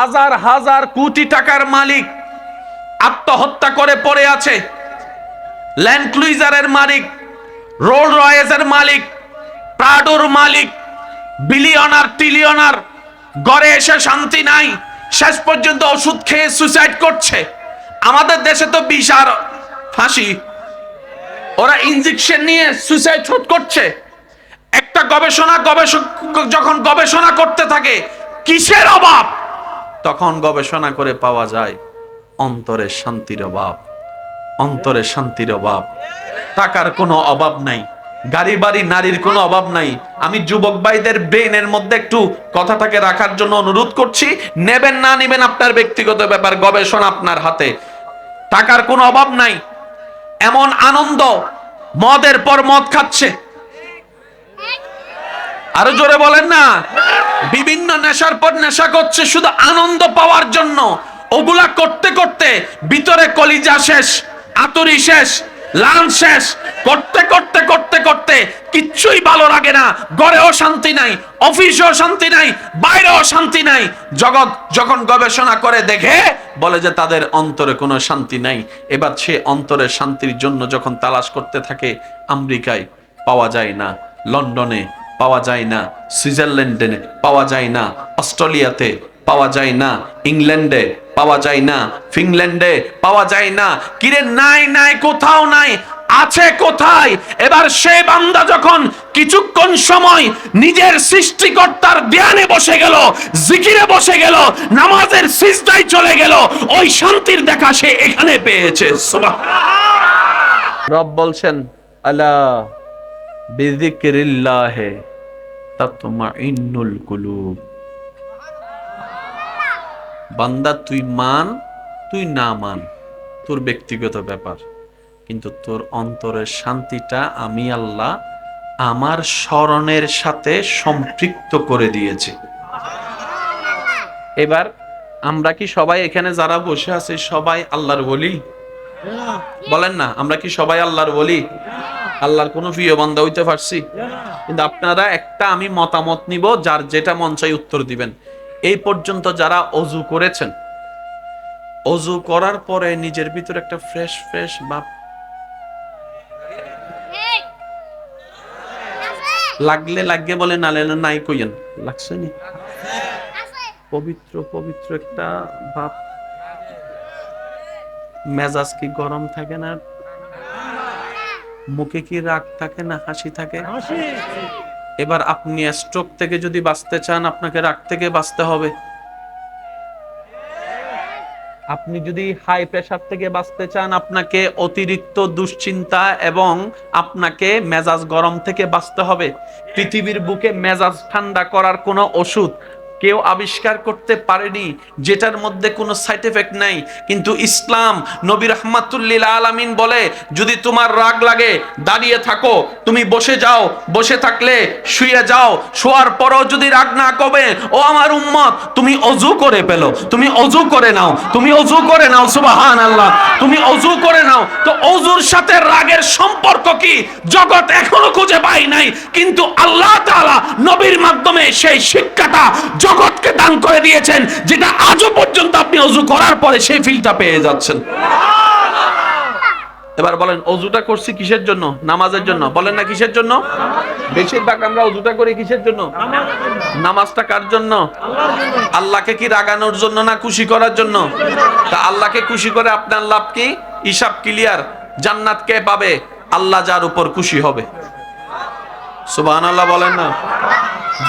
হাজার হাজার কোটি টাকার মালিক আত্মহত্যা করে পড়ে আছে। ল্যান্ড ক্রুইজারের মালিক, রোলস রয়েসের মালিক, প্রাডোর মালিক, বিলিয়নার ট্রিলিয়নার, ঘরে এসে শান্তি নাই, শেষ পর্যন্ত ওষুধ খেয়ে সুইসাইড করছে। আমাদের দেশে তো বিষ আর ফাঁসি, ওরা ইনজেকশন নিয়ে সুইসাইড করছে। একটা গবেষক যখন গবেষণা করতে থাকে কিসের অভাব, তখন গবেষণা করে পাওয়া যায় অন্তরের শান্তির অভাব। অন্তরের শান্তির অভাব। টাকার কোনো অভাব নাই, গাড়ি বাড়ি নারীর কোনো অভাব নাই। আমি যুবক ভাইদের ব্রেনের মধ্যে একটু কথাটাকে রাখার জন্য অনুরোধ করছি। নেবেন না নেবেন আপনার ব্যক্তিগত ব্যাপার, গবেষণা আপনার হাতে। টাকার কোনো অভাব নাই। এমন আনন্দ, মদের পর মদ খাচ্ছে, আরো জোরে বলেন না। বিভিন্ন নেশার পর নেশা করছে শুধু আনন্দ পাওয়ার জন্য। ওগুলা করতে করতে ভিতরে কলিজা শেষ, আতুরি শেষ, লাল শেষ, করতে করতে করতে করতে কিচ্ছুই ভালো লাগে না। ঘরেও শান্তি নাই, অফিসেও শান্তি নাই, বাইরেও শান্তি নাই। জগৎ যখন গবেষণা করে দেখে বলে যে তাদের অন্তরে কোনো শান্তি নাই। এবার সে অন্তরের শান্তির জন্য যখন তালাশ করতে থাকে, আমেরিকায় পাওয়া যায় না, লন্ডনে পাওয়া যায় না, সুইজারল্যান্ডে পাওয়া যায় না, অস্ট্রেলিয়াতে পাওয়া যায় না, ইংল্যান্ডে পাওয়া যায় না, ফিনল্যান্ডে পাওয়া যায় না। কিরে নাই নাই, কোথাও নাই, আছে কোথায়? এবার সে বান্দা যখন কিছুক্ষণ সময় নিজের সৃষ্টিকর্তার ধ্যানে বসে গেল, জিকিরে বসে গেল, নামাজের সিজদায় চলে গেল, ওই শান্তির দেখা সে এখানে পেয়েছে। সুবহানাল্লাহ। রব বলছেন আলা বিযিকরিল্লাহি তাতমাইন্নুল কুলুব। বান্দা তুই মান, তুই না মান, তোর ব্যক্তিগত ব্যাপার, কিন্তু তোর অন্তরের শান্তিটা আমি আল্লাহ আমার স্মরণের সাথে সম্পৃক্ত করে দিয়েছি। এবার আমরা কি সবাই এখানে যারা বসে আছি সবাই আল্লাহর ওলি? বলেন না, আমরা কি সবাই আল্লাহর ওলি? আল্লাহর কোন প্রিয় বান্দা হইতে পারছি? কিন্তু আপনারা একটা আমি মতামত নিব, যার যেটা মন চাই উত্তর দিবেন। এই পর্যন্ত যারা অজু করেছেন, অজু করার পরে নিজের ভিতরে একটা ফ্রেশ ফ্রেশ ভাব লাগলে লাগে বলে, নালে নাই কইয়েন, লাগছে নি? পবিত্র পবিত্র একটা ভাব, মেজাজ কি গরম থাকে না? মুখে কি রাগ থাকে না হাসি থাকে? এবার আপনি স্ট্রোক থেকে যদি বাঁচতে চান, আপনাকে রাগ থেকে বাঁচতে হবে। আপনি যদি হাই প্রেসার থেকে বাঁচতে চান, আপনাকে অতিরিক্ত দুশ্চিন্তা এবং আপনাকে মেজাজ গরম থেকে বাঁচতে হবে। পৃথিবীর বুকে মেজাজ ঠান্ডা করার কোনো ওষুধ কেউ আবিষ্কার করতে পারেনি যেটার মধ্যে কোনো সাইড এফেক্ট নাই। কিন্তু ইসলাম, নবী রাহমাতুল্লিল আলামিন বলে, যদি তোমার রাগ লাগে দাঁড়িয়ে থাকো, তুমি বসে যাও, বসে থাকলে শুয়ে যাও, শোয়ার পরও যদি রাগ না কমে, ও আমার উম্মত, তুমি অজু করে পেলো, তুমি অজু করে নাও, তুমি অজু করে নাও। সুবহানাল্লাহ। তুমি অজু করে নাও। তো অজুর সাথে রাগের সম্পর্ক কি জগৎ এখনো খুঁজে পাই নাই, কিন্তু আল্লাহ তাআলা নবীর মাধ্যমে সেই শিক্ষাটা জগৎকে দান করে দিয়েছেন, যেটা আজও পর্যন্ত আপনি অজু করার পরে সেই ফিলটা পেয়ে যাচ্ছেন। এবার বলেন, অজুটা করছি কিসের জন্য? নামাজের জন্য। বলেন না কিসের জন্য? বেশিরভাগ আমরা অজুটা করি কিসের জন্য? নামাজটা কার জন্য? আল্লাহকে কি রাগানোর জন্য না খুশি করার জন্য? তা আল্লাহকে খুশি করে আপনার লাভ কি? হিসাব ক্লিয়ার। জান্নাত কে পাবে? আল্লাহ যার উপর খুশি হবে। সুবহানাল্লাহ বলেন না।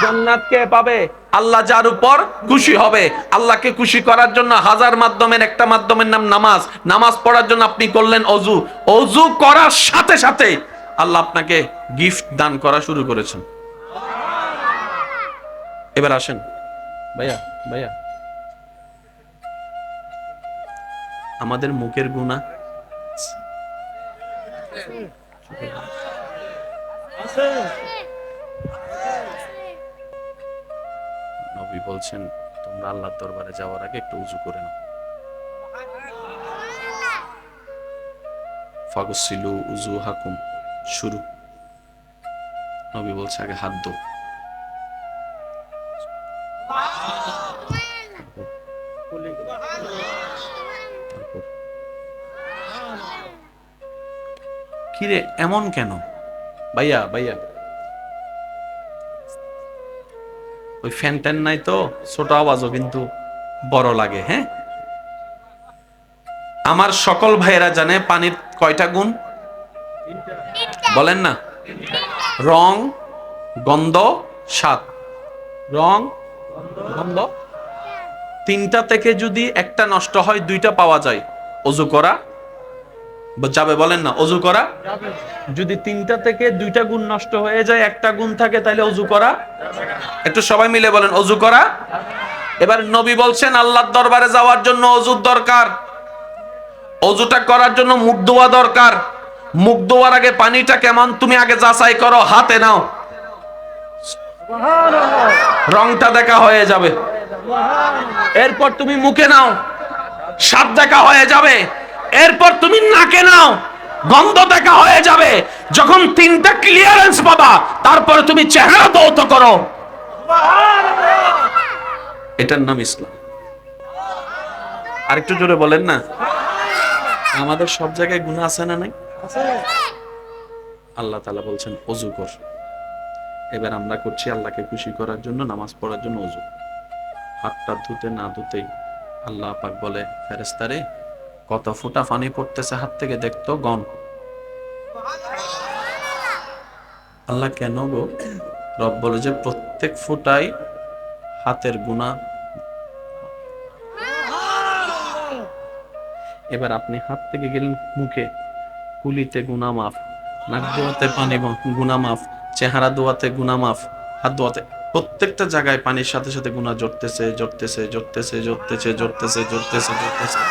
জান্নাত কে পাবে? আল্লাহ যার উপর খুশি হবে। আল্লাহকে খুশি করার জন্য হাজার মাধ্যমের একটা মাধ্যমের নাম নামাজ। নামাজ পড়ার জন্য আপনি করলেন অজু। অজু করার সাথে সাথে আল্লাহ আপনাকে গিফট দান করা শুরু করেছেন। এবার আসেন ভাইয়া, ভাইয়া, আমাদের মুখের গুনাহ নবী বলছেন, তোমরা আল্লাহর দরবারে যাওয়ার আগে একটু উজু করে নাও। ফাগসিলু উজুহাকুম, শুরু। নবী বলছে আগে হাত ধো। কিরে এমন কেন? ভাইয়া ভাইয়া, ওই ফ্যান ট্যান নাই তো, ছোট আওয়াজও কিন্তু বড় লাগে। হ্যাঁ, আমার সকল ভাইয়েরা জানে পানির কয়টা গুণ? বলেন না। রং, গন্ধ, স্বাদ। রং, গন্ধ, তিনটা থেকে যদি একটা নষ্ট হয় দুইটা পাওয়া যায়, অজু করা যাবে। বলেন না, অজু করা যদি তিনটা থেকে দুইটা গুণ নষ্ট হয়ে যায়, একটা গুণ থাকে, তাহলে অজু করা। একটু সবাই মিলে বলেন, অজু করা। এবার নবী বলছেন আল্লাহর দরবারে যাওয়ার জন্য অজুর দরকার। অজুটা করার জন্য মুখ ধোয়া দরকার। মুখ ধোয়ার আগে পানিটা কেমন তুমি আগে যাচাই করো, হাতে নাও, রংটা দেখা হয়ে যাবে। এরপর তুমি মুখে নাও, স্বাদ দেখা হয়ে যাবে। এরপর তুমি নাকে নাও, গন্ধ দেখা হয়ে যাবে। যখন তিনটা ক্লিয়ারেন্স পাবা, তারপরে তুমি চেহারা দৌত করো। এটার নাম ইসলাম। আরেকটু জোরে বলেন না। আমাদের সব জায়গায় গুনাহ আছে না নাই? আল্লাহ তাআলা বলছেন ওযু কর। এবার আমরা করছি আল্লাহকে খুশি করার জন্য, নামাজ পড়ার জন্য ওযু। হাতটা ধুতে না ধুতেই আল্লাহ পাক বলে, ফেরেশতারে কত ফোঁটা পানি পড়তেছে হাত থেকে দেখতো, গণ। আল্লাহ কেন গো? রব বলে যে প্রত্যেক ফোঁটাই হাতের গুনাহ। এবার আপনি হাত থেকে গেলেন মুখে, কুলিতে গুনাহ মাফ, নাক ধোয়াতে পানি গুনাহ মাফ, চেহারা ধোয়াতে গুনাহ মাফ, হাত ধোয়াতে, প্রত্যেকটা জায়গায় পানির সাথে সাথে গুনাহ জড়তেছে জড়তেছে জড়তেছে জড়তেছে জড়তেছে জড়তেছে জড়তেছে।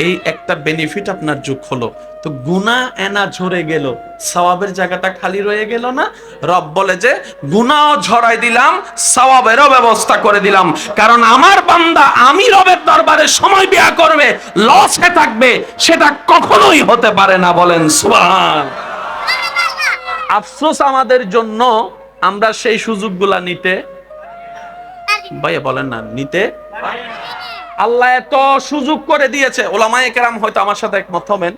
এই একটা বেনিফিট আপনার যোগ হলো, তো গুনাহ এনা ঝরে গেল, সওয়াবের জায়গাটা খালি রয়ে গেল না? রব বলে যে গুনাহও ঝরাই দিলাম, সওয়াবেরও ব্যবস্থা করে দিলাম। কারণ আমার বান্দা আমি রবের দরবারে সময় ব্যয় করবে, লসে থাকবে, সেটা কখনোই হতে পারে না। বলেন সুবহান। আফসোস আমাদের জন্য, আমরা সেই সুযোগগুলা নিতে, ভাইয়া বলেন না, নিতে। আল্লাহ এত সুযোগ করে দিয়েছে, ওলামায়ে কেরাম হয়তো আমার সাথে একমত হবেন,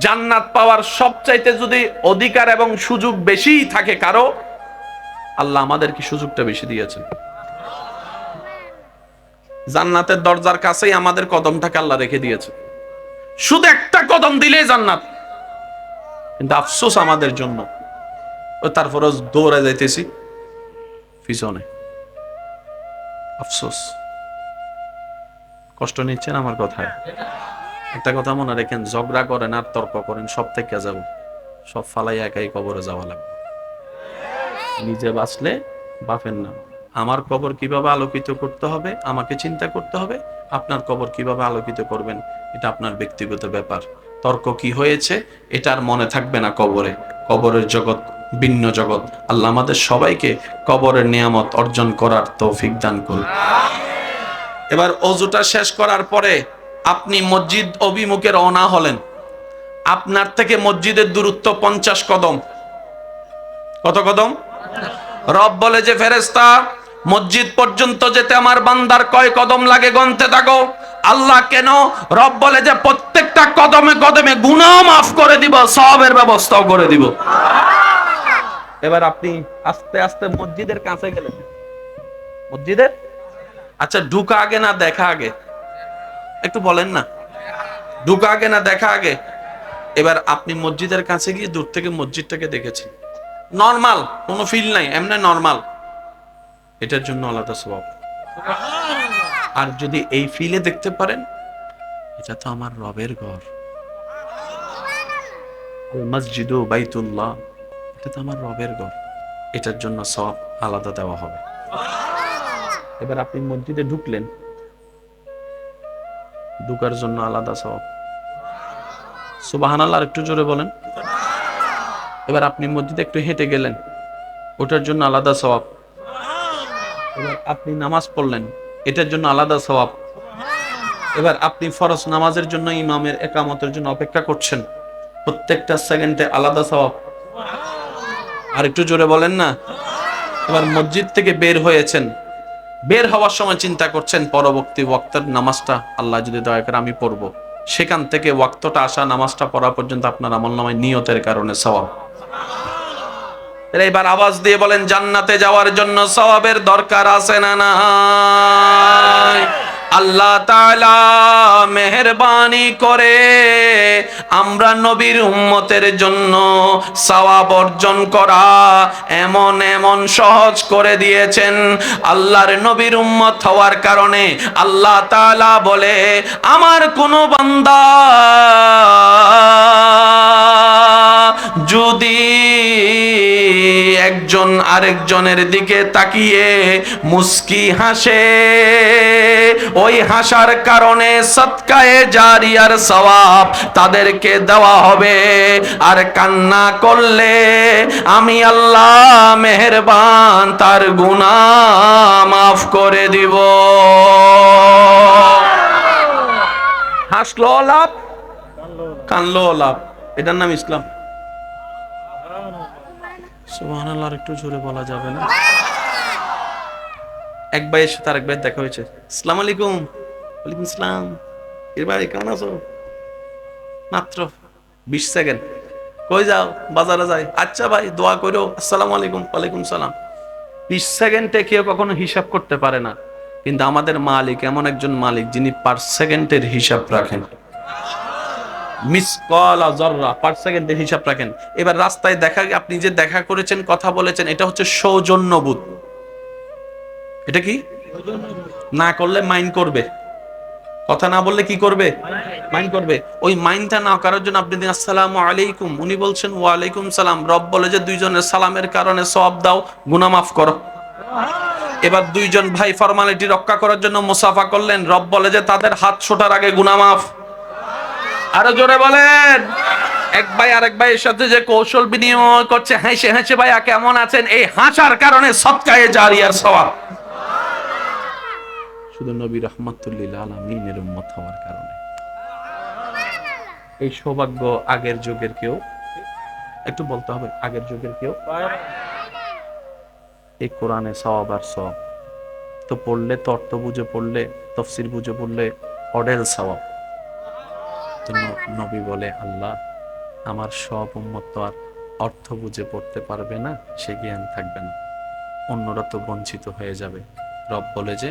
জান্নাত পাওয়ার সবচাইতে যদি অধিকার এবং সুযোগ বেশি থাকে কারো, আল্লাহ আমাদের কি সুযোগটা বেশি দিয়েছেন। জান্নাতের দরজার কাছেই আমাদের কদমটাকে আল্লাহ রেখে দিয়েছে, শুধু একটা কদম দিলেই জান্নাত। কিন্তু আফসোস আমাদের জন্য, তারপরে দৌড়ে যাইতেছি পিছনে। আফসোস। কষ্ট নিচ্ছেন আমার কথায়? একটা কথা মনে রেখেন, ঝগড়া করেন আর তর্ক করেন, সব থেকে যাব, সব ফালাই একাই কবরে যাওয়া লাগবে। নিজে বাঁচলে বাপের নাম। আমার কবর কিভাবে আলোকিত করতে হবে আমাকে চিন্তা করতে হবে, আপনার কবর কিভাবে আলোকিত করবেন এটা আপনার ব্যক্তিগত ব্যাপার। তর্ক কি হয়েছে এটা আর মনে থাকবে না কবরে। কবরের জগৎ ভিন্ন জগৎ। আল্লাহ আমাদের সবাইকে কবরের নিয়ামত অর্জন করার তৌফিক দান করুন। এবার ওযুটা শেষ করার পরে আপনি মসজিদ অভিমুখে রওনা হলেন। আপনার থেকে মসজিদের দূরত্ব 50 কদম। কত কদম? রব বলে যে ফেরেশতা মসজিদ পর্যন্ত যেতে আমার বান্দার কয় কদম লাগে গণতে থাকো। আল্লাহ কেন? রব বলে যে প্রত্যেকটা কদমে কদমে গুনাহ মাফ করে দিব, সওয়াবের ব্যবস্থাও করে দিব। এবার আপনি আস্তে আস্তে মসজিদের কাছে গেলেন। মসজিদের, আচ্ছা ঢুকা আগে না দেখা আগে? একটু বলেন না, ঢুকা আগে না দেখা আগে? এবার আপনি মসজিদের কাছে গিয়ে দূর থেকে মসজিদটাকে দেখেছেন, নরমাল, কোনো ফিল নাই, এমনি নরমাল, এটার জন্য আলাদা সওয়াব। আর যদি এই ফিলে দেখতে পারেন, এটা তো আমার রবের ঘর, মসজিদু বাইতুল্লাহ, এটা তো আমার রবের ঘর, এটার জন্য সওয়াব আলাদা দেওয়া হবে। এবার আপনি মসজিদে ঢুকলেন, ঢুকার জন্য আলাদা সওয়াব। সুবহানাল্লাহ, একটু জোরে বলেন। এবার আপনি মসজিদে একটু হেঁটে গেলেন, ওটার জন্য আলাদা সওয়াব। এবার আপনি নামাজ পড়লেন, এটার জন্য আলাদা সওয়াব। এবার আপনি ফরজ নামাজের জন্য ইমামের একামতের জন্য অপেক্ষা করছেন, প্রত্যেকটা সেকেন্ডে আলাদা সওয়াব। আর একটু জোরে বলেন না। এবার মসজিদ থেকে বের হয়েছেন, বের হওয়ার সময় চিন্তা করছেন পরবর্তী ওয়াক্তের নামাজটা আল্লাহ যদি দয়া করে আমি পড়বো, সেখান থেকে ওয়াক্তটা আসা নামাজটা পড়া পর্যন্ত আপনার আমলনামায় নিয়তের কারণে সওয়াব। এবার আওয়াজ দিয়ে বলেন, জান্নাতে যাওয়ার জন্য সওয়াবের দরকার আছে না নাই? আল্লাহ তাআলা মেহেরবানি করে আমরা নবীর উম্মতের জন্য সওয়াব অর্জন করা এমন এমন সহজ করে দিয়েছেন। আল্লাহর নবীর উম্মত হওয়ার কারণে আল্লাহ তাআলা বলে, আমার কোনো বান্দা যদি একজন আরেকজনের দিকে তাকিয়ে মুস্কি হাসে, ওই হাসার কারণে সদকায়ে জারিয়ার সওয়াব তাদেরকে দেওয়া হবে। আর কান্না করলে আমি আল্লাহ মেহেরবান তার গুনাহ মাফ করে দিব। হাসলো লাভ, কানলো লাভ, এটার নাম ইসলাম। সুবহানাল্লাহ, আর একটু জোরে বলা যাবে না? এক ভাইয়ের সাথে আরেক ভাইয়ের দেখা হয়েছে। আসসালামু আলাইকুম। ওয়ালাইকুম আসসালাম। এর ভাই কেমন আছো? মাত্র 20 সেকেন্ড। কই যাও? বাজারে যাই। আচ্ছা ভাই দোয়া করো। আসসালামু আলাইকুম। ওয়ালাইকুম সালাম। 20 সেকেন্ডে কেউ কখনো হিসাব করতে পারে না, কিন্তু আমাদের মালিক এমন একজন মালিক যিনি পার সেকেন্ডের হিসাব রাখেন। মিস কল জররা পার সেকেন্ডের হিসাব রাখেন। এবার রাস্তায় দেখা, আপনি যে দেখা করেছেন, কথা বলেছেন, এটা হচ্ছে সৌজন্যবোধ। এটা কি? না করলে মাইন্ড করবে, কথা না বললে কি করবে? মাইন্ড করবে। ওই মাইন্ডটা না করার জন্য আপনি দিন আসসালামু আলাইকুম, উনি বলছেন ওয়ালাইকুম সালাম। রব বলে যে দুইজনের সালামের কারণে সওয়াব দাও, গুনাহ মাফ করো। এবার দুইজন ভাই ফরমালিটি রক্ষা করার জন্য মুসাফা করলেন, রব বলে যে তাদের হাত ছোটার আগে গুনাহ মাফ। আরো জোরে বলেন। এক ভাই আরেক ভাইয়ের সাথে যে কৌশল বিনিময় করছে, হেসে হেসে ভাইয়া কেমন আছেন, এই হাসার কারণে সদকায়ে জারিয়ার সওয়াব। শুধু নবী রাহমাতুল লিল আলামিনের উম্মত হওয়ার কারণে। এই সৌভাগ্য আগের যুগের কেউ, একটু বলতে হবে, আগের যুগের কেউ এই কোরআনে সওয়াব আর সওয়াব তো পড়লে, তো অর্থ বুঝে পড়লে, তাফসীর বুঝে পড়লে অডেল সওয়াব। তো নবী বলে, আল্লাহ আমার সব উম্মত তো আর অর্থ বুঝে পড়তে পারবে না, সে জ্ঞান থাকবে না, অন্যরা তো বঞ্চিত হয়ে যাবে। রব বলে যে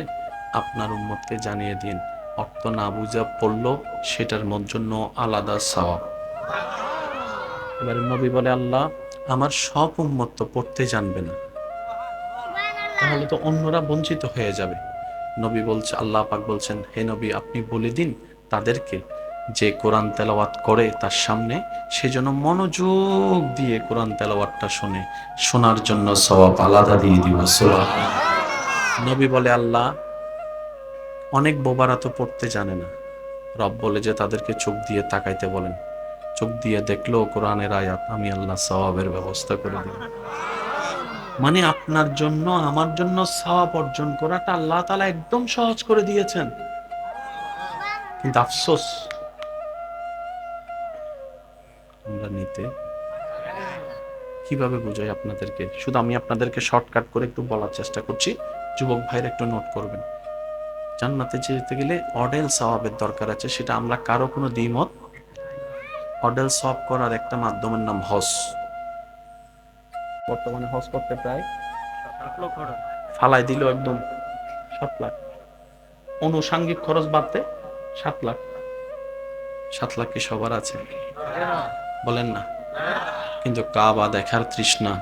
আপনার উম্মতকে জানিয়ে দিন, অর্থ না বুঝে পড়লো সেটার জন্য আলাদা সওয়াব। এবারে নবী বলে, আল্লাহ আমার সব উম্মত তো পড়তে জানবে না, তাহলে তো অন্যরা বঞ্চিত হয়ে যাবে। নবী বলছে, আল্লাহ পাক বলছেন, হে নবী আপনি বলে দিন তাদেরকে যে কোরআন তেলাওয়াত করে তার সামনে সেজন্য মনোযোগ দিয়ে কোরআন তেলাওয়াতটা শুনে, শোনার জন্য সওয়াব আলাদা দিয়ে দিব। সুবহানাল্লাহ। নবী বলে, আল্লাহ অনেক বোবারা তো পড়তে জানে না, রব বলে যে তাদেরকে চোখ দিয়ে তাকাইতে বলেন, চোখ দিয়ে দেখলো কোরআনের আয়াত, আমি আল্লাহ সওয়াবের ব্যবস্থা করে দেব। মানে আপনার জন্য আমার জন্য সওয়াব অর্জন করাটা আল্লাহ তাআলা একদম সহজ করে দিয়েছেন। কিন্তু আফসোস আমরা নিতে কিভাবে বুঝাই আপনাদেরকে, শুধু আমি আপনাদেরকে শর্টকাট করে একটু বলার চেষ্টা করছি, যুবক ভাইরা একটু নোট করবেন। জান্নাতে যেতে গেলে অডেল সওয়াবের দরকার আছে, সেটা আমরা কারো কোনো দ্বিমত। অডেল সওয়াব করার একটা মাধ্যমের নাম হজ। বর্তমানে হজ করতে প্রায় 7 লক্ষ ফালাই দিল, একদম 7 লাখ। অনুষাঙ্গিক খরচ বাদতে 7 লাখ। 7 লাখ কি সবার আছে? বলেন না। কিন্তু কাবা দেখার তৃষ্ণা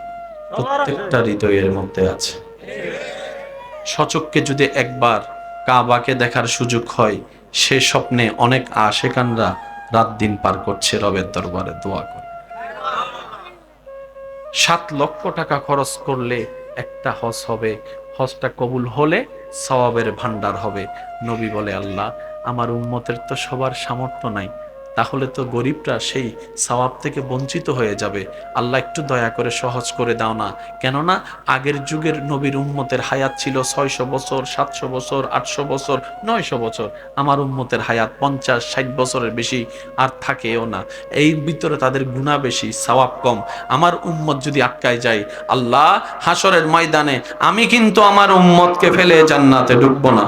প্রত্যেকটা হৃদয়ের মধ্যে আছে। সচক্ষে যদি একবার কাবাকে দেখার সুযোগ হয়, সে স্বপ্নে অনেক আশেকানরা রাত দিন পার করছে রবের দরবারে দোয়া করে। 7 লক্ষ টাকা খরচ করলে একটা হজ হবে, হজটা কবুল হলে সওয়াবের ভান্ডার হবে। নবী বলে, আল্লাহ আমার উম্মতের তো সবার সামর্থ্য নাই, তাহলে তো গরিবরা সেই সওয়াব থেকে বঞ্চিত হয়ে যাবে। আল্লাহ একটু দয়া করে সহজ করে দাও না। কেননা আগের যুগের নবীর উম্মতের হায়াত ছিল 600 বছর, 700 বছর, 800 বছর, 900 বছর। আমার উম্মতের হায়াত 50-60 বছরের বেশি আর থাকেও না। এই ভিতরে তাদের গুনাহ বেশি, সওয়াব কম। আমার উম্মত যদি আটকায় যায়, আল্লাহ হাসরের ময়দানে আমি কিন্তু আমার উম্মতকে ফেলে জান্নাতে ঢুকবো না।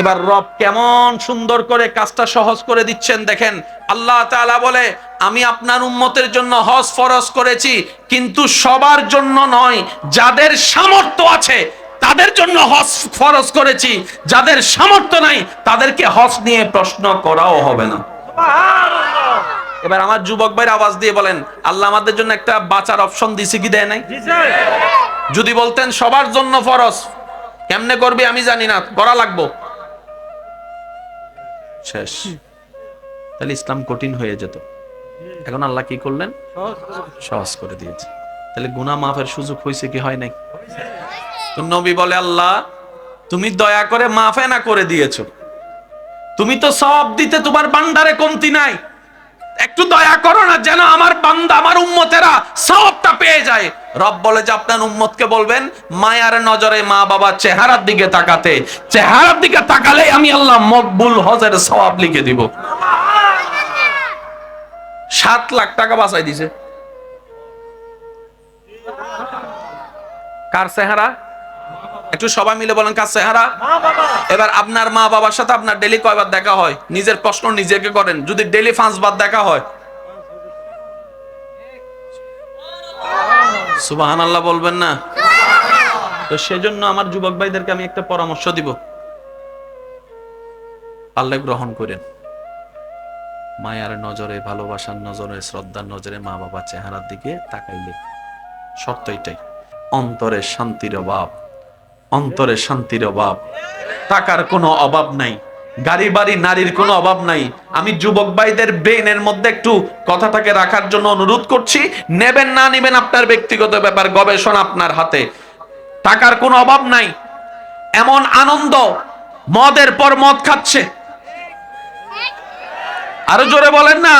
এবার রব কেমন সুন্দর করে কাজটা সহজ করে দিচ্ছেন দেখেন। আল্লাহ তাআলা বলে, আমি আপনার উম্মতের জন্য হজ ফরজ করেছি, কিন্তু সবার জন্য নয়। যাদের সামর্থ্য আছে তাদের জন্য হজ ফরজ করেছি, যাদের সামর্থ্য নাই তাদেরকে হজ নিয়ে প্রশ্ন করাও হবে না। এবার আমার যুবক ভাইয়ের আওয়াজ দিয়ে বলেন, আল্লাহ আমাদের জন্য একটা বাঁচার অপশন দিছে কি দেয় নাই? যদি বলতেন সবার জন্য ফরজ, কেমনে করবে আমি জানি না, করা লাগবো, শেষ, তাহলে ইসলাম কঠিন হয়ে যেত। এখন আল্লাহ কি করলেন? সহজ করে দিয়েছে। তাহলে গুনাহ মাফের সুযোগ হয়েছে কি হয় নাই? তো নবী বলে, আল্লাহ তুমি দয়া করে মাফে না করে দিয়েছো, তুমি তো সওয়াব দিতে তোমার বান্দারে কমতি নাই, একটু দয়া করো না যেন আমার বান্দা আমার উম্মতেরা সওয়াবটা পেয়ে যায়। রব বলে যে আপনার উম্মতকে বলবেন মায়ার নজরে মা বাবার চেহারার দিকে তাকাতে, চেহারার দিকে তাকালে আমি আল্লাহ মকবুল হজের সওয়াব লিখে দিব। 7 লাখ টাকা বাঁচাই দিছে। কার চেহারা? একটু সবাই মিলে বলেন, কার চেহারা? এবার আপনার মা বাবার সাথে আপনার ডেলি কয়বার দেখা হয়? নিজের প্রশ্ন নিজেকে করেন। যদি ডেলি 5 বার দেখা হয়, সুবহানাল্লাহ বলবেন না? তো সেজন্য আমার যুবক ভাইদেরকে আমি একটা পরামর্শ দিব, পারলে গ্রহণ করেন। মায়ার নজরে, ভালোবাসার নজরে, শ্রদ্ধার নজরে মা বাবার চেহারার দিকে তাকাইলে শর্ত এটাই, অন্তরে শান্তির অভাব, অন্তরে শান্তির অভাব। টাকার কোনো অভাব নাই, গাড়ি বাড়ি নারীর কোনো অভাব নাই। আমি যুবক ভাইদের ব্রেনের মধ্যে একটু কথাটাকে রাখার জন্য অনুরোধ করছি। নেবেন না নেবেন আপনার ব্যক্তিগত ব্যাপার, গবেষণা আপনার হাতে। টাকার কোনো অভাব নাই, এমন আনন্দ, মদের পর মদ খাচ্ছে, আরো জোরে বলেন না,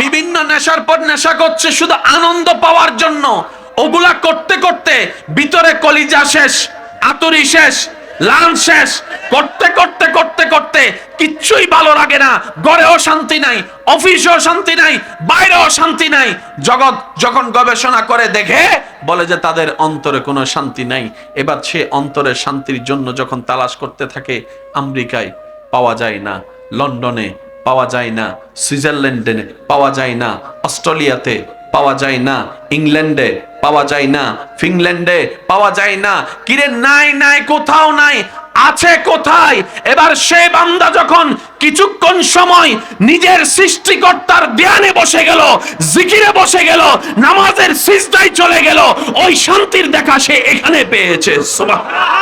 বিভিন্ন নেশার পর নেশা করছে শুধু আনন্দ পাওয়ার জন্য। ওগুলা করতে করতে ভিতরে কলিজা শেষ, আতুরি শেষ, লান শেষ, করতে করতে করতে করতে কিচ্ছুই ভালো লাগে না। ঘরেও শান্তি নাই, অফিসেও শান্তি নাই, বাইরেও শান্তি নাই। জগৎ যখন গবেষণা করে দেখে বলে যে তাদের অন্তরে কোনো শান্তি নাই। এবার সে অন্তরের শান্তির জন্য যখন তালাশ করতে থাকে, আমেরিকায় পাওয়া যায় না, লন্ডনে পাওয়া যায় না, সুইজারল্যান্ডে পাওয়া যায় না, অস্ট্রেলিয়াতে পাওয়া যায় না, ইংল্যান্ডে পাওয়া যায় না, ফিনল্যান্ডে পাওয়া যায় না। কিরে নাই নাই, কোথাও নাই, আছে কোথায়? এবার সে বান্দা যখন কিছুক্ষণ সময় নিজের সৃষ্টিকর্তার ধ্যানে বসে গেল, জিকিরে বসে গেল, নামাজের সিজদায় চলে গেল, ওই শান্তির দেখা সে এখানে পেয়েছে। সুবহানাল্লাহ।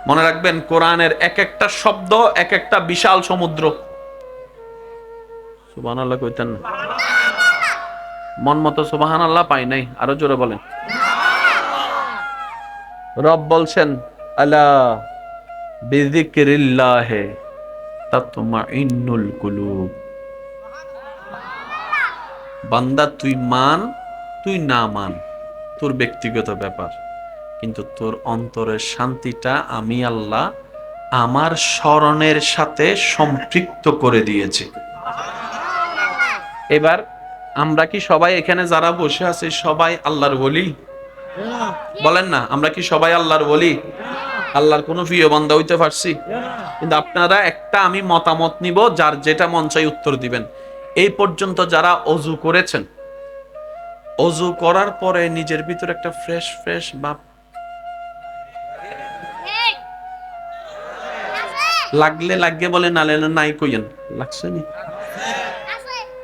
মনে রাখবেন, কোরআনের এক একটা শব্দ এক একটা বিশাল সমুদ্র। সুবহানাল্লাহ কইতেন না? মন মতো সুবহানাল্লাহ পাই নাই, আরো জোরে বলেন। রব বলছেন, আলা বিযিকরিল্লাহি তাতমাইন্নুল কুলুব। বান্দা তুই মান, তুই না মান, তোর ব্যক্তিগত ব্যাপার, কিন্তু তোর অন্তরের শান্তিটা আমি আল্লাহ আমার স্মরণের সাথে সম্পৃক্ত করে দিয়েছি। এবার আমরা কি সবাই এখানে যারা বসে আছি সবাই আল্লাহর ওলি? বলেন না, আমরা কি সবাই আল্লাহর ওলি? আল্লাহর কোনো প্রিয় বান্দা হইতে পারছি? কিন্তু আপনারা একটা আমি মতামত নিব, যার যেটা মন চাই উত্তর দিবেন। এই পর্যন্ত যারা অজু করেছেন, অজু করার পরে নিজের ভিতরে একটা ফ্রেশ ফ্রেশ ভাব লাগলে লাগে বলে, নালে নাই কইয়েন, লাগছে নি?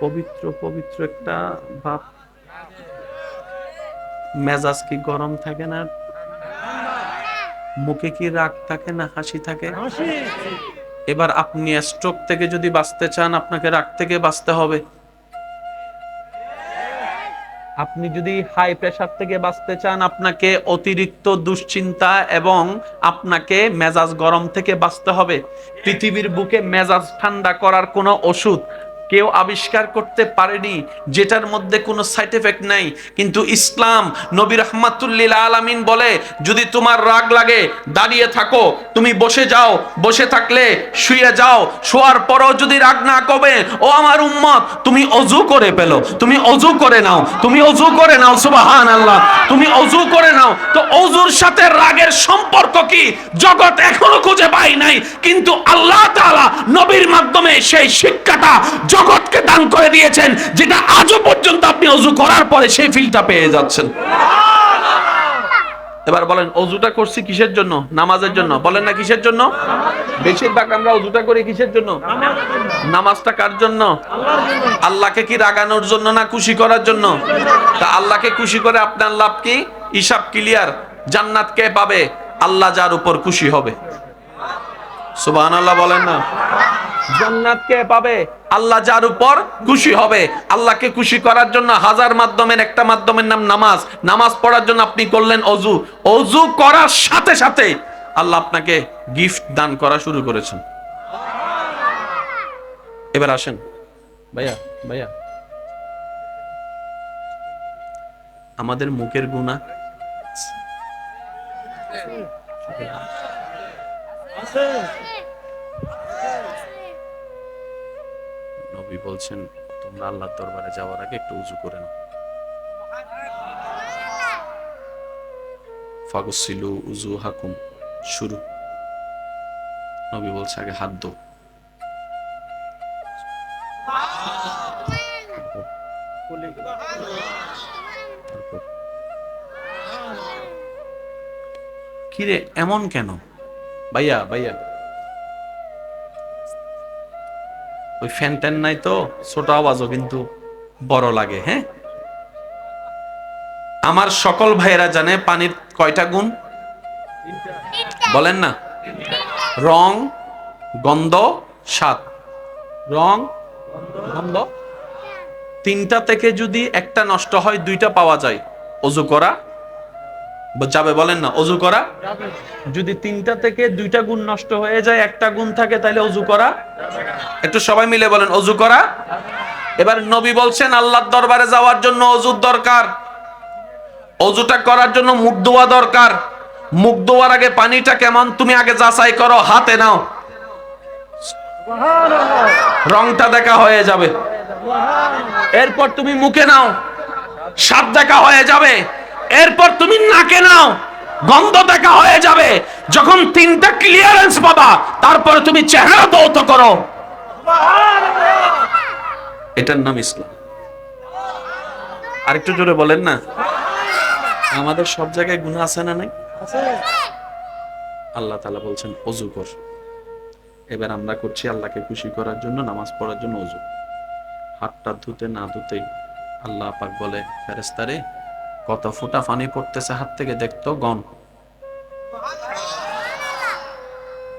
পবিত্র পবিত্র একটা ভাব, মেজাজ কি গরম থাকে না? মুখে কি রাগ থাকে না হাসি থাকে? এবার আপনি স্ট্রোক থেকে যদি বাঁচতে চান, আপনাকে রাগ থেকে বাঁচতে হবে। আপনি যদি হাই প্রেসার থেকে বাঁচতে চান, আপনাকে অতিরিক্ত দুশ্চিন্তা এবং আপনাকে মেজাজ গরম থেকে বাঁচতে হবে। পৃথিবীর বুকে মেজাজ ঠান্ডা করার কোনো ওষুধ কেউ আবিষ্কার করতে পারেনি, যেটার মধ্যে কোনো সাইড এফেক্ট নাই। কিন্তু ইসলাম, নবী রাহমাতুল্লিল আলামিন বলে, যদি তোমার রাগ লাগে দাঁড়িয়ে থাকো, তুমি বসে যাও, বসে থাকলে শুয়ে যাও, শোয়ার পরও যদি রাগ না কমে, ও আমার উম্মত, তুমি অজু করে পেলো, তুমি অজু করে নাও, তুমি অজু করে নাও, সুবহানাল্লাহ, তুমি অজু করে নাও। তো অজুর সাথে রাগের সম্পর্ক কি জগৎ এখনো খুঁজে পাই নাই, কিন্তু আল্লাহ তাআলা নবীর মাধ্যমে সেই শিক্ষাটা জগৎকে দান করে দিয়েছেন, যেটা আজও পর্যন্ত আপনি অজু করার পরে সেই ফিলটা পেয়ে যাচ্ছেন। এবার বলেন, অজুটা করছি কিসের জন্য? নামাজের জন্য। বলেন না কিসের জন্য? বেশিরভাগ আমরা অজুটা করি কিসের জন্য? নামাজটা কার জন্য? আল্লাহকে কি রাগানোর জন্য না খুশি করার জন্য? তা আল্লাহকে খুশি করে আপনার লাভ কি? হিসাব ক্লিয়ার। জান্নাত কে পাবে? আল্লাহ যার উপর খুশি হবে। সুবহানাল্লাহ বলেন না। জান্নাত কে পাবে? আল্লাহ যার উপর খুশি হবে। আল্লাহকে খুশি করার জন্য হাজার মাধ্যমের একটা মাধ্যমের নাম নামাজ। নামাজ পড়ার জন্য আপনি করলেন অজু। অজু করার সাথে সাথে আল্লাহ আপনাকে গিফট দান করা শুরু করেছেন। এবার আসেন ভাইয়া, ভাইয়া, আমাদের মুখের গুনাহ নবী বলছেন, তোমরা আল্লাহর দরবারে যাওয়ার আগে একটু উজু করে নাও। ফাগসিলু উজুহাকুম, শুরু। নবী বলছে আগে হাত ধো। কিরে এমন কেন? ভাইয়া, ভাইয়া, ওই ফ্যান ট্যান নাই তো, ছোট আওয়াজও কিন্তু বড় লাগে। হ্যাঁ, আমার সকল ভাইয়েরা জানে পানির কয়টা গুণ? বলেন না। রং, গন্ধ, স্বাদ। রং, গন্ধ, তিনটা থেকে যদি একটা নষ্ট হয়, দুইটা পাওয়া যায়। অজু করা যাবে? বলেন না, অজু করা। যদি তিনটা থেকে দুইটা গুণ নষ্ট হয়ে যায়, একটা গুণ থাকে, তাহলে অজু করা। একটু সবাই মিলে বলেন, অজু করা। এবার নবী বলছেন, আল্লাহর দরবারে যাওয়ার জন্য অজুর দরকার। অজুটা করার জন্য মুখ ধোয়া দরকার। মুখ ধোয়ার আগে পানিটা কেমন তুমি আগে যাচাই করো, হাতে নাও, রংটা দেখা হয়ে যাবে। এরপর তুমি মুখে নাও, স্বাদ দেখা হয়ে যাবে। এরপর তুমি নাকে নাও, গন্ধ দেখা হয়ে যাবে। যখন তিনটা ক্লিয়ারেন্স পাবা, তারপরে তুমি চেহারা ধৌত করো। এটার নাম ইসলাম। আরেকটু জোরে বলেন না। আমাদের সব জায়গায় গুনাহ আছে না নাই? আল্লাহ তাআলা বলছেন ওযু কর। এবার আমরা করছি আল্লাহকে খুশি করার জন্য, নামাজ পড়ার জন্য ওযু। হাতটা ধুতে না ধুতেই আল্লাহ পাক বলে, ফেরেশতারে কত ফোঁটা পানি পড়তেছে হাত থেকে দেখতো, গণ।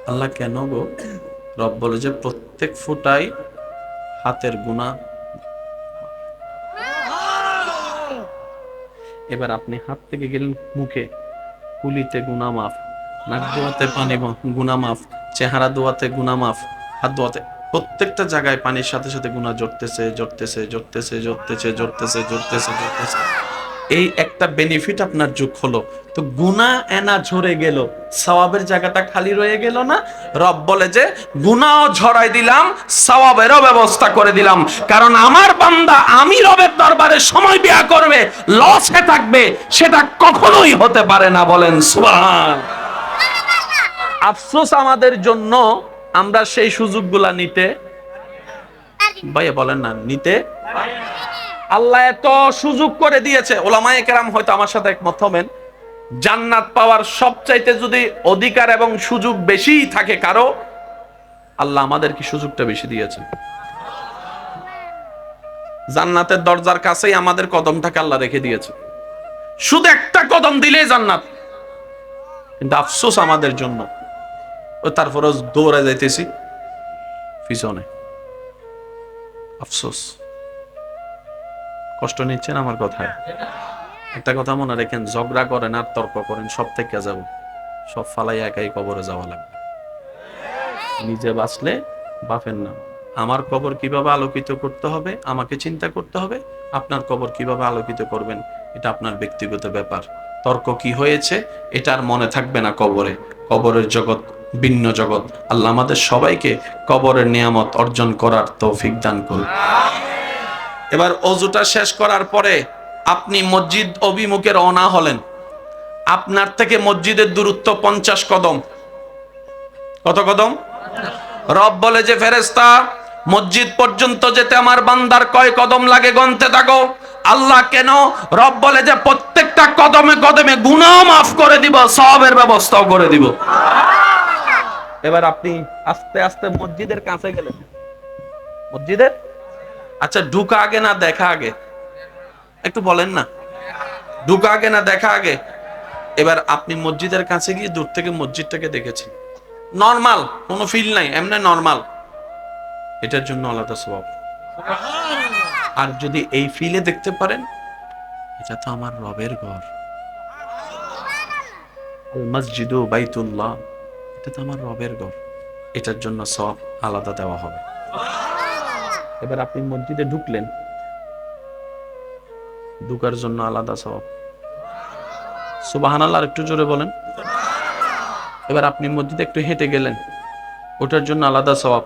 আল্লাহ কেন গো? রব বলে যে প্রত্যেক ফোঁটাই হাতের গুনাহ। এবার আপনি হাত থেকে গেলেন মুখে, কুলিতে গুনাহ মাফ, নাক ধোয়াতে পানি গুনাহ মাফ, চেহারা ধোয়াতে গুনাহ মাফ, হাত ধোয়াতে, প্রত্যেকটা জায়গায় পানির সাথে সাথে গুনাহ জড়তেছে জড়তেছে জড়তেছে জড়তেছে জড়তেছে জড়তেছে জড়তেছে। এই একটা বেনিফিট আপনার যোগ হলো। তো গুনাহ এনা ঝরে গেল, সওয়াবের জায়গাটা খালি রয়ে গেল না? রব বলে যে গুনাহ ঝরাই দিলাম, সওয়াবেরও ব্যবস্থা করে দিলাম। কারণ আমার বান্দা আমি রবের দরবারে সময় ব্যয় করবে, লসে থাকবে, সেটা কখনোই হতে পারে না। বলেন সুবহান। আফসোস আমাদের জন্য, আমরা সেই সুযোগগুলা নিতে, ভাইয়া বলেন না, নিতে। আল্লাহ এত সুযোগ করে দিয়েছে। ওলামায়ে কেরাম হয়তো আমার সাথে একমত হবেন, জান্নাত পাওয়ার সবচাইতে যদি অধিকার এবং সুযোগ বেশি থাকে কারো, আল্লাহ আমাদের কি সুযোগটা বেশি দিয়েছেন। জান্নাতের দরজার কাছেই আমাদের কদমটাকে আল্লাহ রেখে দিয়েছে। শুধু একটা কদম দিলেই জান্নাত। কিন্তু আফসোস আমাদের জন্য, ও তারপরে দৌড়ে যাইতেছি পিছনে। আফসোস। কষ্ট নিচ্ছেন আমার কথায়? একটা কথা মনে রেখেন, ঝগড়া করেন আর তর্ক করেন, সব থেকে যাব, সব ফালাই একাই কবরে যাওয়া লাগবে। নিজে বাঁচলে বাপের নাম। আমার কবর কিভাবে আলোকিত করতে হবে আমাকে চিন্তা করতে হবে, আপনার কবর কিভাবে আলোকিত করবেন এটা আপনার ব্যক্তিগত ব্যাপার। তর্ক কি হয়েছে এটা আর মনে থাকবে না কবরে। কবরের জগৎ ভিন্ন জগৎ। আল্লাহ আমাদের সবাইকে কবরের নিয়ামত অর্জন করার তৌফিক দান করুন। এবার অজুটা শেষ করার পরে আপনি মসজিদ অভিমুখে রওনা হলেন। আপনার থেকে মসজিদের দূরত্ব 50 কদম। কত কদম? রব বলে যে ফেরেশতা, মসজিদ পর্যন্ত যেতে আমার বান্দার কয় কদম লাগে গণতে থাকো। আল্লাহ কেন? রব বলে যে প্রত্যেকটা কদমে কদমে গুনাহ মাফ করে দিব, সওয়াবের ব্যবস্থাও করে দিব। এবার আপনি আস্তে আস্তে মসজিদের কাছে গেলেন। মসজিদের, আচ্ছা ঢুকা আগে না দেখা আগে? একটু বলেন না, ঢুকা আগে না দেখা আগে? এবার আপনি মসজিদের কাছে গিয়ে দূর থেকে মসজিদটাকে দেখেছেন, নরমাল, কোনো ফিল নাই, এমনি নরমাল, এটার জন্য আলাদা সওয়াব। আর যদি এই ফিলে দেখতে পারেন, এটা তো আমার রবের ঘর, আল মসজিদু বাইতুল্লাহ, এটা তো আমার রবের ঘর, এটার জন্য সওয়াব আলাদা দেওয়া হবে। এবার আপনি মসজিদে ঢুকলেন, ঢুকার জন্য আলাদা সওয়াব। সুবহানাল্লাহ, একটু জোরে বলেন। এবার আপনি মসজিদে একটু হেঁটে গেলেন, ওটার জন্য আলাদা সওয়াব।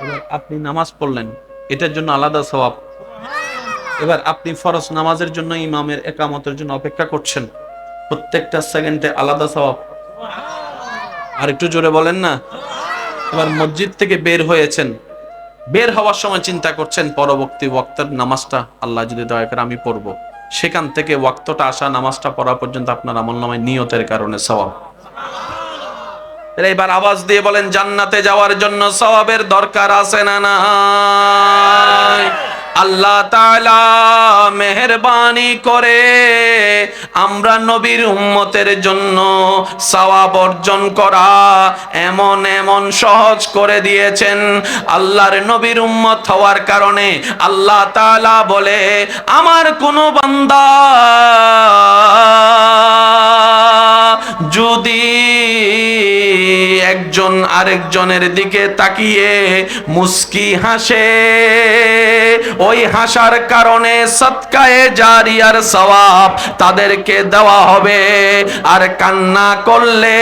এবার আপনি নামাজ পড়লেন, এটার জন্য আলাদা সওয়াব। এবার আপনি ফরজ নামাজের জন্য ইমামের একামতের জন্য অপেক্ষা করছেন, প্রত্যেকটা সেকেন্ডে আলাদা সওয়াব। আর একটু জোরে বলেন না। এবার মসজিদ থেকে বের হয়েছেন, বের হওয়ার সময় চিন্তা করছেন পরবর্তী ওয়াক্তের নামাজটা আল্লাহ যদি দয়া করে আমি পড়বো, সেখান থেকে ওয়াক্তটা আসা নামাজটা পড়া পর্যন্ত আপনার আমলনামায় নিয়তের কারণে সওয়াব। এবার আওয়াজ দিয়ে বলেন, জান্নাতে যাওয়ার জন্য সওয়াবের দরকার আছে না নাই? আল্লাহ তাআলা মেহেরবানি করে আমরা নবীর উম্মতের জন্য সওয়াব অর্জন করা এমন এমন সহজ করে দিয়েছেন। আল্লাহর নবীর উম্মত হওয়ার কারণে আল্লাহ তাআলা বলে, আমার কোনো বান্দা যদি একজন আরেকজনের দিকে তাকিয়ে মুস্কি হাসে, ওই হাসার কারণে সদকায়ে জারিয়ার সওয়াব তাদেরকে দেওয়া হবে। আর কান্না করলে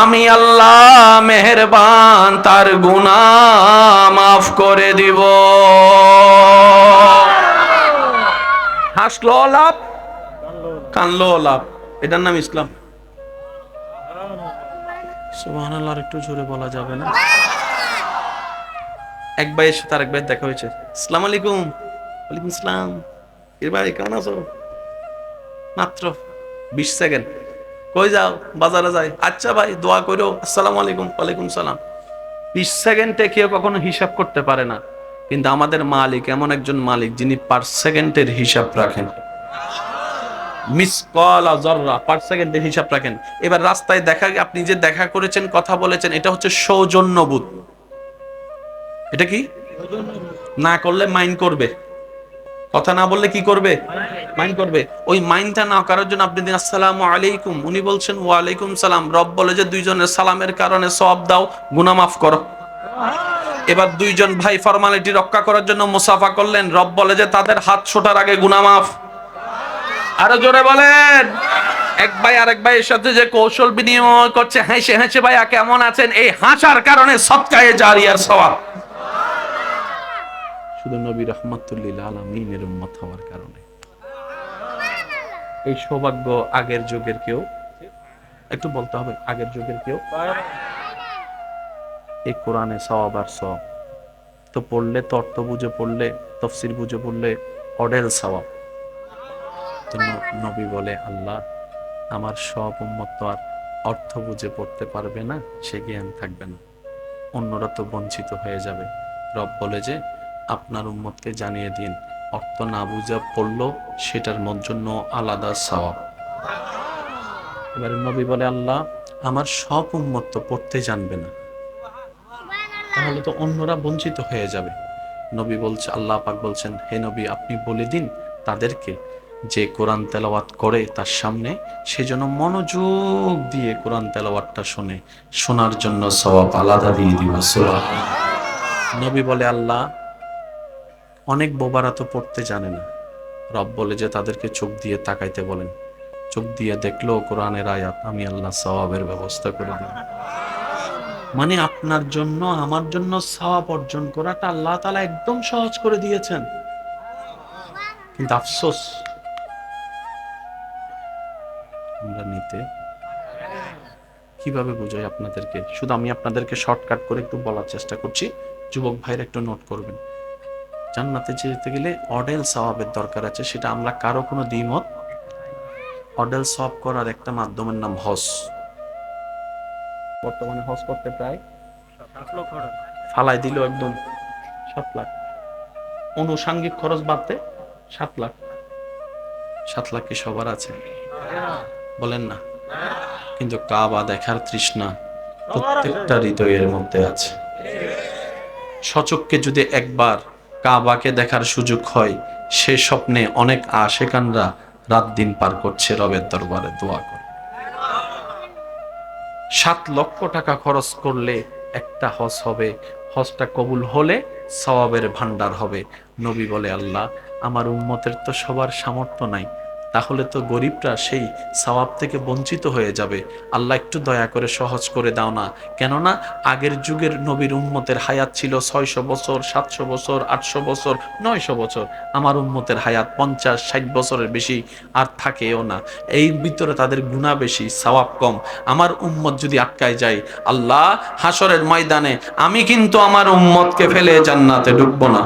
আমি আল্লাহ মেহেরবান তার গুনাহ মাফ করে দিব। হাসলো লাভ, কানলো লাভ, এটার নাম ইসলাম। সুবহানাল্লাহ, একটু জোরে বলা যাবে না? এক ভাইয়ের সাথে আরেক ভাইয়ের দেখা হয়েছে। আসসালামু আলাইকুম। ওয়ালাইকুম আসসালাম। এর ভাই কেমন আছো? মাত্র 20 সেকেন্ড। কই যাও? বাজারে যাই। আচ্ছা ভাই দোয়া করো। আসসালামু আলাইকুম। ওয়ালাইকুম সালাম। 20 সেকেন্ডে কেউ কখনো হিসাব করতে পারে না, কিন্তু আমাদের মালিক এমন একজন মালিক যিনি পার সেকেন্ডের হিসাব রাখেন। মিসকালা যাররা, পার সেকেন্ডের হিসাব রাখেন। এবার রাস্তায় দেখা, আপনি যে দেখা করেছেন, কথা বলেছেন, এটা হচ্ছে সৌজন্যবোধ। এটা কি? না করলে মাইন্ড করবে, কথা না বললে কি করবে? মাইন্ড করবে। ওই মাইন্ডটা না করার জন্য আপনি দিন আসসালামু আলাইকুম, উনি বলছেন ওয়ালাইকুম সালাম। রব বলে যে দুইজনের সালামের কারণে সওয়াব দাও, গুনাহ মাফ করো। এবার দুইজন ভাই ফর্মালিটি রক্ষা করার জন্য মুসাফা করলেন, রব বলে যে তাদের হাত ছোটার আগে গুনাহ মাফ। আরো জোরে বলেন। এক ভাই আরেক ভাইয়ের সাথে যে কৌশল বিনিময় করছে, হেসে হেসে ভাইয়া কেমন আছেন, এই হাসার কারণে সদকায়ে জারিয়ার সওয়াব। শুধু নবী রাহমাতুল লিল আলামিনের উম্মত হওয়ার কারণে। এই সৌভাগ্য আগের যুগের কেউ, একটু বলতে হবে, আগের যুগের কেউ এই কোরআনে সওয়াব আর সওয়াব তো পড়লে, তো অর্থ বুঝে পড়লে, তাফসীর বুঝে পড়লে অডেল সওয়াব। তো নবী বলে, আল্লাহ আমার সব উম্মত তো আর অর্থ বুঝে পড়তে পারবে না, সে জ্ঞান থাকবে না, অন্যরা তো বঞ্চিত হয়ে যাবে। রব বলে যে আপনার উম্মতকে জানিয়ে দিন, অর্থ না বুঝে পড়লো সেটার জন্য আলাদা সওয়াব। এবারে নবী বলে, আল্লাহ আমার সব উম্মত তো পড়তে জানবে না, তাহলে তো অন্যরা বঞ্চিত হয়ে যাবে। নবী বলছে, আল্লাহ পাক বলছেন, হে নবী আপনি বলে দিন তাদেরকে যে কোরআন তেলাওয়াত করে তার সামনে সেজন্য মনোযোগ দিয়ে কোরআন তেলাওয়াতটা শুনে, শোনার জন্য সওয়াব আলাদা দিয়ে দিব। সুবহানাল্লাহ। নবী বলে, আল্লাহ অনেক বোবারা তো পড়তে জানে না। রব বলে যে তাদেরকে চোখ দিয়ে তাকাইতে বলেন, চোখ দিয়ে দেখলো কোরআনের আয়াত, আমি আল্লাহ সওয়াবের ব্যবস্থা করে দিই। মানে আপনার জন্য আমার জন্য সওয়াব অর্জন করাটা আল্লাহ তাআলা একদম সহজ করে দিয়েছেন। কিন্তু আফসোস আমরা নিতে কিভাবে বুঝাই আপনাদেরকে, শুধু আমি আপনাদেরকে শর্টকাট করে একটু বলার চেষ্টা করছি, যুবক ভাইরা একটু নোট করবেন। জান্নাতে যেতে গেলে অডেল সওয়াবের দরকার আছে, সেটা আমরা কারো কোনো দ্বিমত। অডেল সওয়াব করার একটা মাধ্যমের নাম হজ। বর্তমানে হজ করতে প্রায় ফালাই দিল একদম 7 লাখ, অনুষাঙ্গিক খরচ বাদতে 7 লাখ। 7 লাখ কি সবার আছে? বলেন না। কিন্তু কাবা দেখার তৃষ্ণা প্রত্যেকটা হৃদয়ের মধ্যে আছে। সচক্ষে যদি একবার কাবাকে দেখার সুযোগ হয়, সে স্বপ্নে অনেক আশেকানরা রাত দিন পার করছে রবের দরবারে দোয়া করে। 7 লক্ষ টাকা খরচ করলে একটা হজ হবে, হজটা কবুল হলে সওয়াবের ভান্ডার হবে। নবী বলে, আল্লাহ আমার উম্মতের তো সবার সামর্থ্য নাই, তাহলে তো গরিবরা সেই সওয়াব থেকে বঞ্চিত হয়ে যাবে। আল্লাহ একটু দয়া করে সহজ করে দাও না। কেননা আগের যুগের নবীর উম্মতের হায়াত ছিল 600 বছর, 700 বছর, 800 বছর, 900 বছর। আমার উম্মতের হায়াত 50-60 বছরের বেশি আর থাকেও না। এই ভিতরে তাদের গুনাহ বেশি, সওয়াব কম। আমার উম্মত যদি আটকায় যায়, আল্লাহ হাসরের ময়দানে আমি কিন্তু আমার উম্মতকে ফেলে জান্নাতে ঢুকবো না।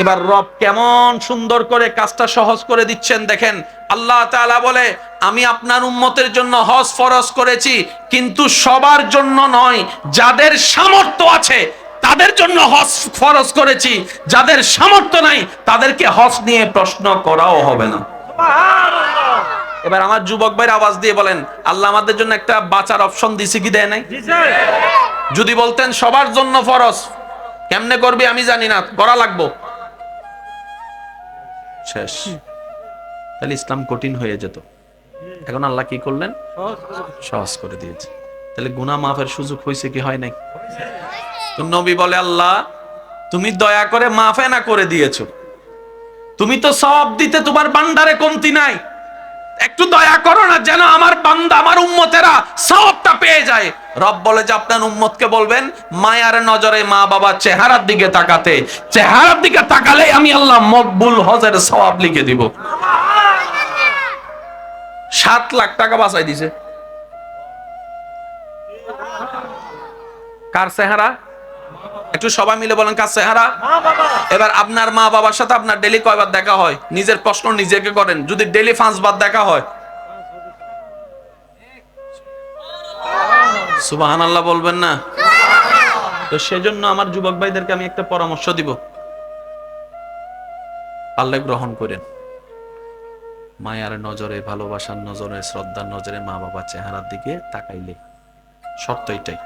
এবার রব কেমন সুন্দর করে কাজটা সহজ করে দিচ্ছেন দেখেন। আল্লাহ তাআলা বলে, আমি আপনার উম্মতের জন্য হজ ফরজ করেছি, কিন্তু সবার জন্য নয়। যাদের সামর্থ্য আছে তাদের জন্য হজ ফরজ করেছি, যাদের সামর্থ্য নাই তাদেরকে হজ নিয়ে প্রশ্ন করাও হবে না। এবার আমার যুবক ভাইয়ের আওয়াজ দিয়ে বলেন, আল্লাহ আমাদের জন্য একটা বাঁচার অপশন দিছে কি দেয় নাই? যদি বলতেন সবার জন্য ফরজ, কেমনে করবি আমি জানি না, করা লাগবো, শেষ, তাহলে ইসলাম কঠিন হয়ে যেত। এখন আল্লাহ কি করলেন? সহজ করে দিয়েছে। তাহলে গুনাহ মাফের সুযোগ হয়েছে কি হয় নাই? তো নবী বলে, আল্লাহ তুমি দয়া করে মাফে না করে দিয়েছো, তুমি তো সওয়াব দিতে তোমার ভান্ডারে কমতি নাই, একটু দয়া করো না যেন আমার বান্দা আমার উম্মতেরা সওয়াবটা পেয়ে যায়। রব বলে যে আপনার উম্মতকে বলবেন মায়ার নজরে মা বাবা চেহারার দিকে তাকাতে, চেহারার দিকে তাকালে আমি আল্লাহ মকবুল হজের সওয়াব লিখে দিব। 7 লাখ টাকা বাঁচাই দিছে। কার চেহারা? একটু সবাই মিলে বলেন, কার চেহারা? এবার আপনার মা বাবার সাথে আপনার ডেলি কয়বার দেখা হয়? নিজের প্রশ্ন নিজেকে করেন। যদি ডেলি 5 বার দেখা হয়, সুবহানাল্লাহ বলবেন না? তো সেজন্য আমার যুবক ভাইদেরকে আমি একটা পরামর্শ দিব, পারলে গ্রহণ করেন। মায়ার নজরে, ভালোবাসার নজরে, শ্রদ্ধার নজরে মা বাবার চেহারার দিকে তাকাইলে শর্ত এটাই,